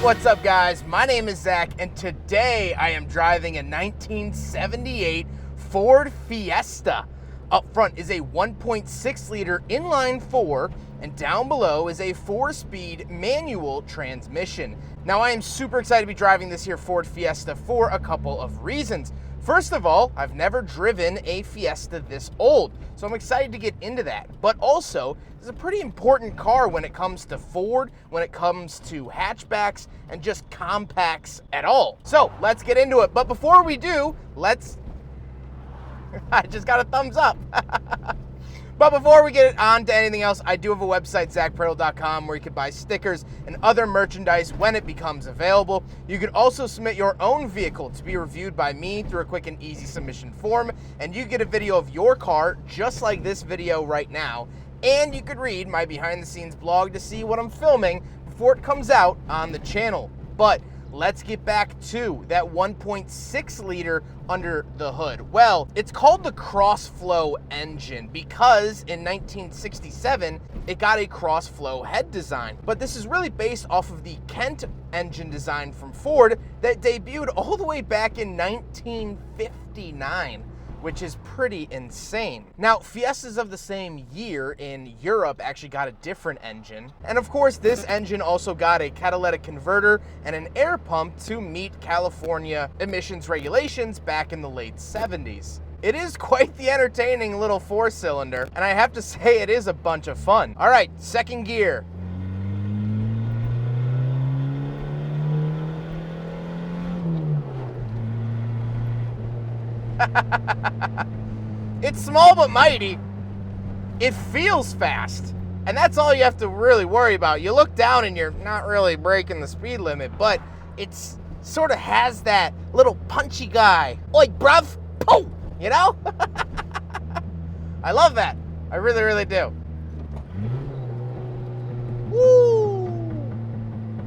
What's up, guys? My name is Zach, and today I am driving a 1978 Ford Fiesta. Up front is a 1.6 liter inline four, and down below is a 4-speed manual transmission. Now, I am super excited to be driving this here Ford Fiesta for a couple of reasons. First of all, I've never driven a Fiesta this old, so I'm excited to get into that. But also, it's a pretty important car when it comes to Ford, when it comes to hatchbacks, and just compacts at all. So, let's get into it. But before we do, I just got a thumbs up. But before we get on to anything else, I do have a website, zackpradle.com, where you can buy stickers and other merchandise when it becomes available. You can also submit your own vehicle to be reviewed by me through a quick and easy submission form, and you get a video of your car just like this video right now. And you could read my behind-the-scenes blog to see what I'm filming before it comes out on the channel. But let's get back to that 1.6 liter under the hood. Well, it's called the cross-flow engine because in 1967, it got a cross-flow head design. But this is really based off of the Kent engine design from Ford that debuted all the way back in 1959. Which is pretty insane. Now, Fiestas of the same year in Europe actually got a different engine. And of course, this engine also got a catalytic converter and an air pump to meet California emissions regulations back in the late 70s. It is quite the entertaining little 4-cylinder, and I have to say it is a bunch of fun. All right, second gear. It's small but mighty. It feels fast. And that's all you have to really worry about. You look down and you're not really breaking the speed limit, but it's sort of has that little punchy guy. Oi, bruv. Pooh! You know? I love that. I really, really do. Woo!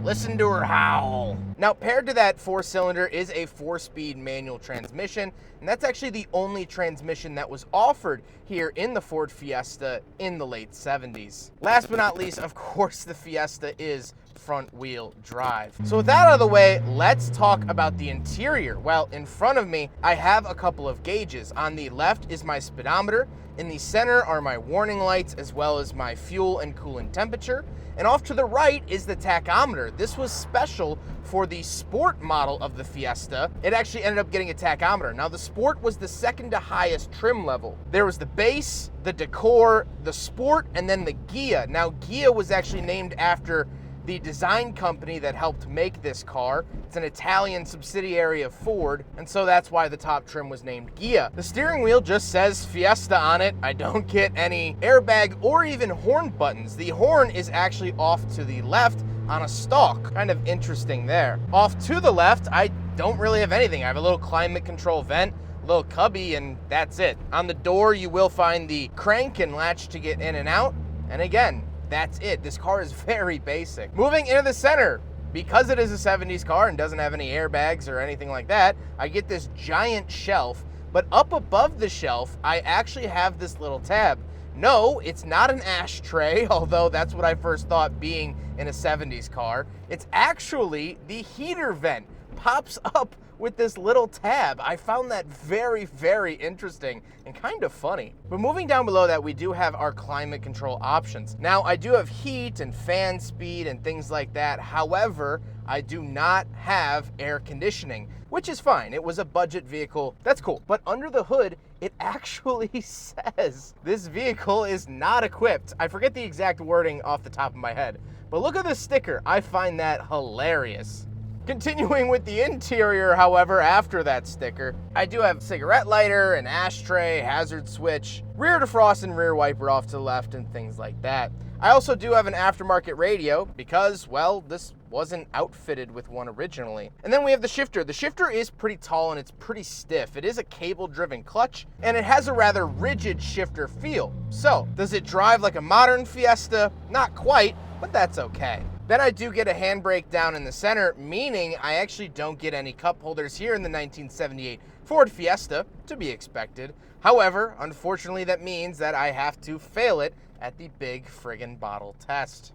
Listen to her howl. Now, paired to that 4-cylinder is a 4-speed manual transmission, and that's actually the only transmission that was offered here in the Ford Fiesta in the late 70s. Last but not least, of course, the Fiesta is front-wheel drive. So with that out of the way, let's talk about the interior. Well, in front of me, I have a couple of gauges. On the left is my speedometer. In the center are my warning lights, as well as my fuel and coolant temperature. And off to the right is the tachometer. This was special for the Sport model of the Fiesta. It actually ended up getting a tachometer. Now, the Sport was the second to highest trim level. There was the Base, the Decor, the Sport, and then the Ghia. Now, Ghia was actually named after the design company that helped make this car. It's an Italian subsidiary of Ford, and so that's why the top trim was named Ghia. The steering wheel just says Fiesta on it. I don't get any airbag or even horn buttons. The horn is actually off to the left on a stalk. Kind of interesting there. Off to the left, I don't really have anything. I have a little climate control vent, a little cubby, and that's it. On the door, you will find the crank and latch to get in and out, and again, that's it. This car is very basic. Moving into the center, because it is a 70s car and doesn't have any airbags or anything like that, I get this giant shelf, but up above the shelf, I actually have this little tab. No, it's not an ashtray, although that's what I first thought being in a 70s car. It's actually the heater vent. Pops up with this little tab. I found that very, very interesting and kind of funny. But moving down below that, we do have our climate control options. Now, I do have heat and fan speed and things like that. However, I do not have air conditioning, which is fine. It was a budget vehicle. That's cool. But under the hood, it actually says this vehicle is not equipped. I forget the exact wording off the top of my head, but look at this sticker. I find that hilarious. Continuing with the interior, however, after that sticker, I do have a cigarette lighter, an ashtray, hazard switch, rear defrost and rear wiper off to the left, and things like that. I also do have an aftermarket radio because, well, this wasn't outfitted with one originally. And then we have the shifter. The shifter is pretty tall and it's pretty stiff. It is a cable-driven clutch, and it has a rather rigid shifter feel. So, does it drive like a modern Fiesta? Not quite, but that's okay. Then I do get a handbrake down in the center, meaning I actually don't get any cup holders here in the 1978 Ford Fiesta, to be expected. However, unfortunately, that means that I have to fail it at the big friggin' bottle test.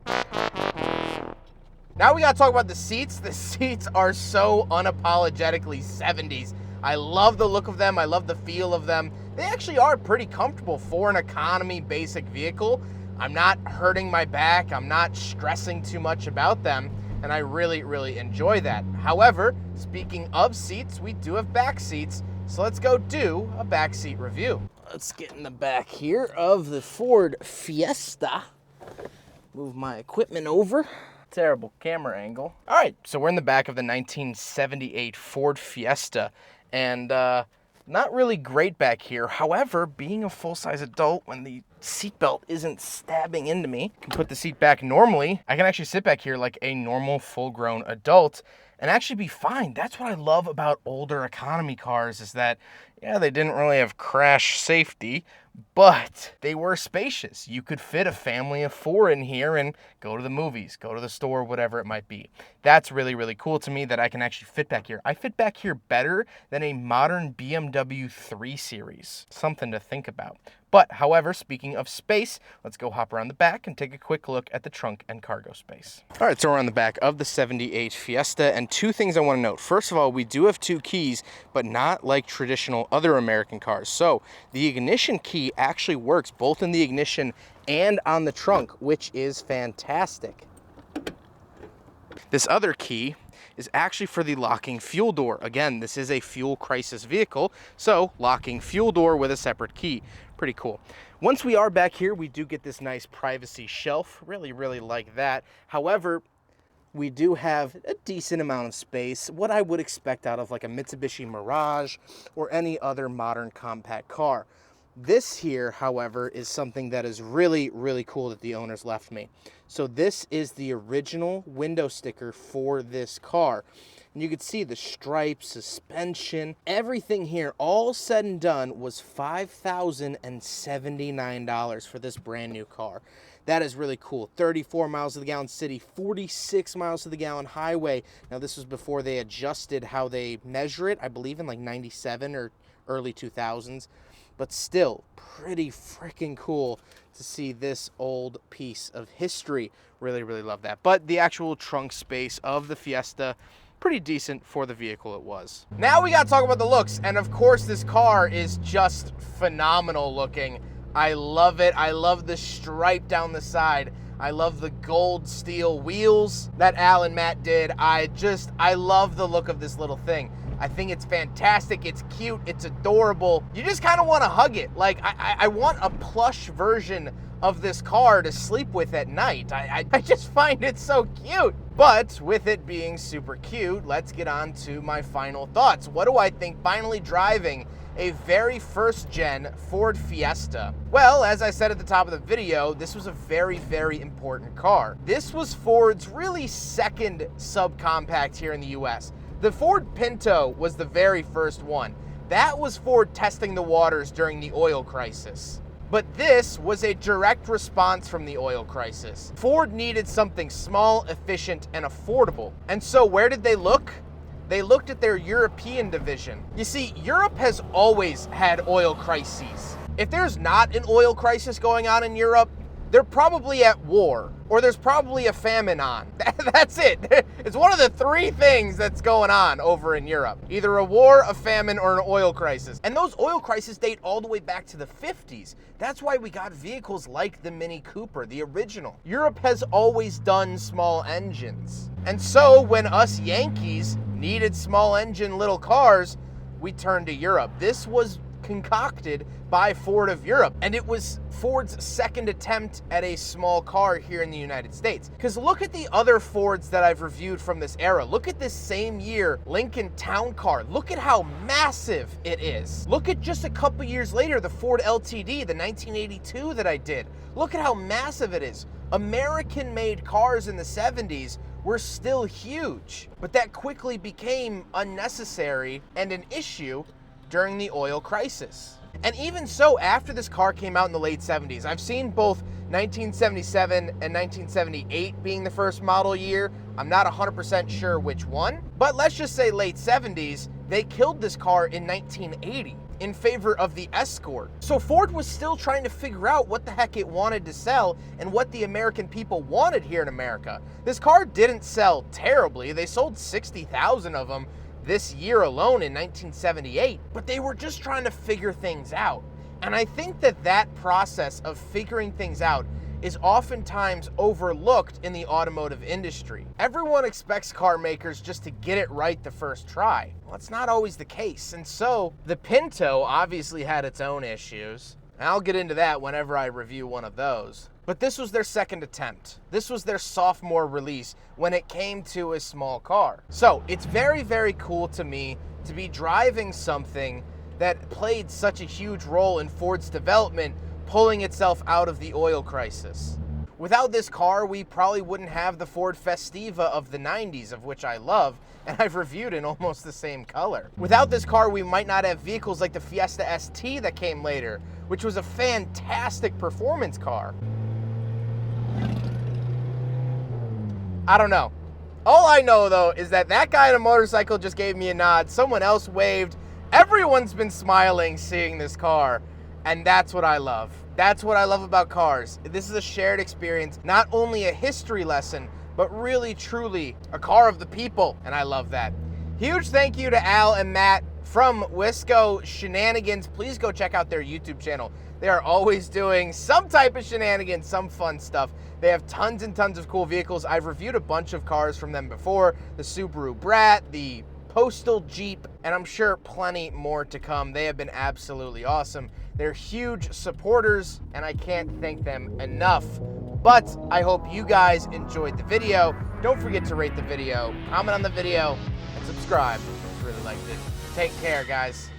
Now we gotta talk about the seats. The seats are so unapologetically 70s. I love the look of them. I love the feel of them. They actually are pretty comfortable for an economy basic vehicle. I'm not hurting my back. I'm not stressing too much about them. And I really, really enjoy that. However, speaking of seats, we do have back seats. So let's go do a back seat review. Let's get in the back here of the Ford Fiesta. Move my equipment over. Terrible camera angle. All right, so we're in the back of the 1978 Ford Fiesta, and not really great back here. However, being a full-size adult, when the seatbelt isn't stabbing into me, I can put the seat back normally. I can actually sit back here like a normal full-grown adult and actually be fine. That's what I love about older economy cars, is that, yeah, they didn't really have crash safety, but they were spacious. You could fit a family of 4 in here and go to the movies, go to the store, whatever it might be. That's really, really cool to me that I can actually fit back here. I fit back here better than a modern BMW 3 Series. Something to think about. But, however, speaking of space, let's go hop around the back and take a quick look at the trunk and cargo space. All right, so we're on the back of the 78 Fiesta, and 2 things I want to note. First of all, we do have 2 keys, but not like traditional other American cars. So the ignition key actually works both in the ignition and on the trunk, which is fantastic. This other key is actually for the locking fuel door. Again, this is a fuel crisis vehicle, so locking fuel door with a separate key. Pretty cool. Once we are back here, we do get this nice privacy shelf. Really, really like that. However, we do have a decent amount of space, what I would expect out of like a Mitsubishi Mirage or any other modern compact car. This here, however, is something that is really, really cool that the owners left me. So this is the original window sticker for this car. And you can see the stripes, suspension, everything here, all said and done, was $5,079 for this brand new car. That is really cool. 34 miles to the gallon city, 46 miles to the gallon highway. Now, this was before they adjusted how they measure it, I believe in like 97 or early 2000s. But still, pretty freaking cool to see this old piece of history. Really, really love that. But the actual trunk space of the Fiesta, pretty decent for the vehicle it was. Now we gotta talk about the looks, and of course this car is just phenomenal looking. I love it. I love the stripe down the side. I love the gold steel wheels that Al and Matt did. I love the look of this little thing. I think it's fantastic. It's cute. It's adorable. You just kind of want to hug it. Like, I want a plush version of this car to sleep with at night. I just find it so cute. But with it being super cute, let's get on to my final thoughts. What do I think finally driving a very first gen Ford Fiesta? Well, as I said at the top of the video, this was a very, very important car. This was Ford's really second subcompact here in the US. The Ford Pinto was the very first one. That was Ford testing the waters during the oil crisis. But this was a direct response from the oil crisis. Ford needed something small, efficient, and affordable. And so where did they look? They looked at their European division. You see, Europe has always had oil crises. If there's not an oil crisis going on in Europe, they're probably at war, or there's probably a famine on. That's it. It's one of the 3 things that's going on over in Europe. Either a war, a famine, or an oil crisis. And those oil crises date all the way back to the 50s. That's why we got vehicles like the Mini Cooper, the original. Europe has always done small engines. And so when us Yankees needed small engine little cars, we turned to Europe. This was concocted by Ford of Europe, and it was Ford's second attempt at a small car here in the United States. Because look at the other Fords that I've reviewed from this era. Look at this same year Lincoln Town Car. Look at how massive it is. Look at just a couple years later the Ford LTD, the 1982 that I did. Look at how massive it is. American-made cars in the 70s were still huge, but that quickly became unnecessary and an issue during the oil crisis. And even so, after this car came out in the late 70s, I've seen both 1977 and 1978 being the first model year. I'm not 100% sure which one, but let's just say late 70s, they killed this car in 1980. in favor of the Escort. So Ford was still trying to figure out what the heck it wanted to sell and what the American people wanted here in America. This car didn't sell terribly. They sold 60,000 of them this year alone in 1978, but they were just trying to figure things out. And I think that process of figuring things out is oftentimes overlooked in the automotive industry. Everyone expects car makers just to get it right the first try. Well, it's not always the case. And so the Pinto obviously had its own issues. And I'll get into that whenever I review one of those. But this was their second attempt. This was their sophomore release when it came to a small car. So it's very, very cool to me to be driving something that played such a huge role in Ford's development, pulling itself out of the oil crisis. Without this car, we probably wouldn't have the Ford Festiva of the 90s, of which I love, and I've reviewed in almost the same color. Without this car, we might not have vehicles like the Fiesta ST that came later, which was a fantastic performance car. I don't know. All I know, though, is that guy on a motorcycle just gave me a nod. Someone else waved. Everyone's been smiling seeing this car, and that's what I love. That's what I love about cars. This is a shared experience, not only a history lesson, but really, truly a car of the people, and I love that. Huge thank you to Al and Matt from Wisco Shenanigans. Please go check out their YouTube channel. They are always doing some type of shenanigans, some fun stuff. They have tons and tons of cool vehicles. I've reviewed a bunch of cars from them before. The Subaru Brat, the Postal Jeep, and I'm sure plenty more to come. They have been absolutely awesome. They're huge supporters, and I can't thank them enough. But I hope you guys enjoyed the video. Don't forget to rate the video, comment on the video, and subscribe if you really liked it. Take care, guys.